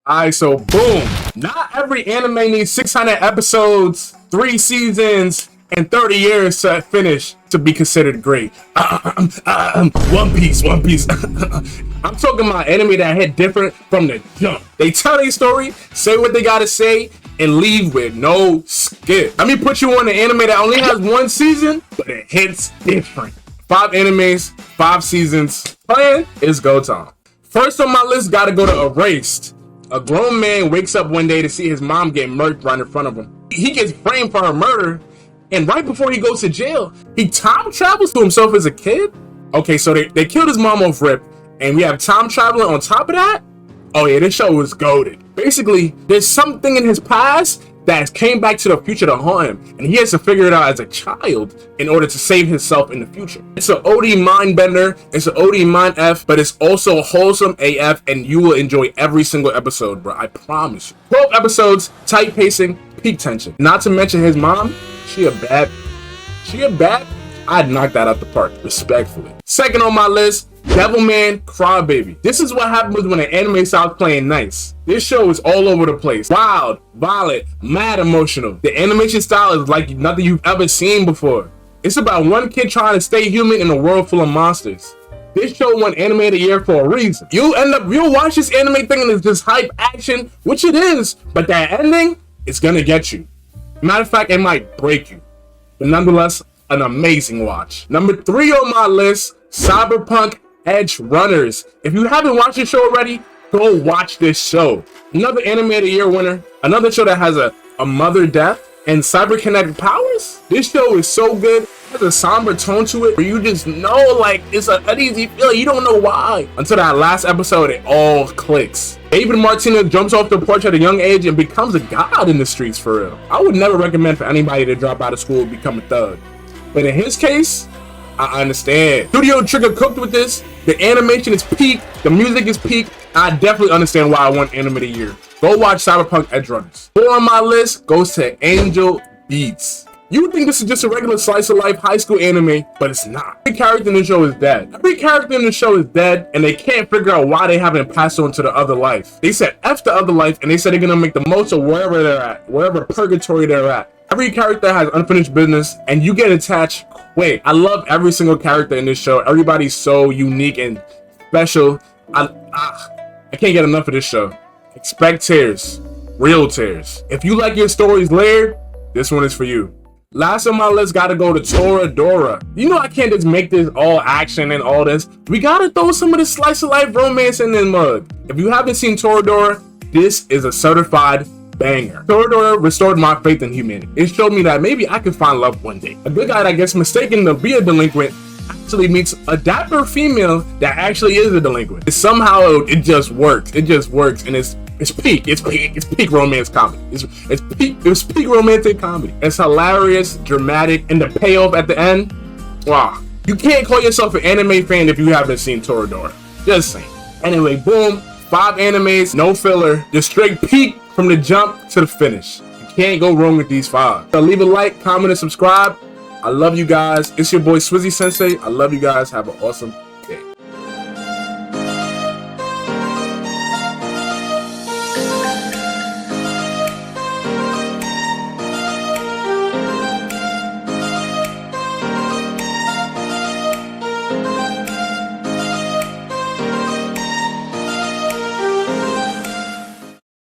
Alright, so boom. Not every anime needs 600 episodes, 3 seasons, and 30 years to finish to be considered great. One Piece. I'm talking about anime that hit different from the jump. They tell their story, say what they gotta say, and leave with no skip. Let me put you on an anime that only has 1 season, but it hits different. 5 animes, 5 seasons. Plan is go time. First on my list, gotta go to Erased. A grown man wakes up one day to see his mom get murdered right in front of him. He gets framed for her murder, and right before he goes to jail, he time travels to himself as a kid. Okay, so they killed his mom off rip, and we have time traveling on top of that? Oh yeah, this show was goated. Basically, there's something in his past that came back to the future to haunt him, and he has to figure it out as a child in order to save himself in the future. It's an OD mind bender, it's an OD mind F, but it's also wholesome AF, and you will enjoy every single episode, bro. I promise you. 12 episodes, tight pacing, peak tension. Not to mention his mom, she a bad, I'd knock that out the park, respectfully. Second on my list, Devilman Crybaby. This is what happens when an anime starts playing nice. This show is all over the place. Wild, violent, mad emotional. The animation style is like nothing you've ever seen before. It's about one kid trying to stay human in a world full of monsters. This show won Anime of the Year for a reason. You'll watch this anime thinking it's just hype action, which it is, but that ending, it's gonna get you. Matter of fact, it might break you. But nonetheless, an amazing watch. Number 3 on my list, Cyberpunk Edgerunners. If you haven't watched this show already, go watch this show. Another Anime of the Year winner. Another show that has a mother death and cyberkinetic powers. This show is so good. It has a somber tone to it where you just know like it's an uneasy feeling. You don't know why. Until that last episode, it all clicks. David Martinez jumps off the porch at a young age and becomes a god in the streets for real. I would never recommend for anybody to drop out of school and become a thug. But in his case, I understand. Studio Trigger cooked with this. The animation is peak. The music is peak. I definitely understand why I won Anime of the Year. Go watch Cyberpunk Edgerunners. 4 on my list goes to Angel Beats. You would think this is just a regular slice of life high school anime, but it's not. Every character in the show is dead. Every character in the show is dead, and they can't figure out why they haven't passed on to the other life. They said F the other life, and they said they're gonna make the most of wherever they're at, wherever purgatory they're at. Every character has unfinished business, and you get attached quick. I love every single character in this show. Everybody's so unique and special. I can't get enough of this show. Expect tears, real tears. If you like your stories layered, this one is for you. Last on my list, gotta go to Toradora. You know I can't just make this all action and all this. We gotta throw some of the slice of life romance in this mug. If you haven't seen Toradora, this is a certified banger. Toradora restored my faith in humanity. It showed me that maybe I could find love one day. A good guy that gets mistaken to be a delinquent actually meets a dapper female that actually is a delinquent. And somehow it just works. It just works, and it's peak romance comedy. It's peak romantic comedy. It's hilarious, dramatic, and the payoff at the end, wow. You can't call yourself an anime fan if you haven't seen Toradora. Just saying. Anyway, boom, 5 animes, no filler, just straight peak from the jump to the finish. You can't go wrong with these 5. So leave a like, comment, and subscribe. I love you guys. It's your boy Swizzy Sensei. I love you guys. Have an awesome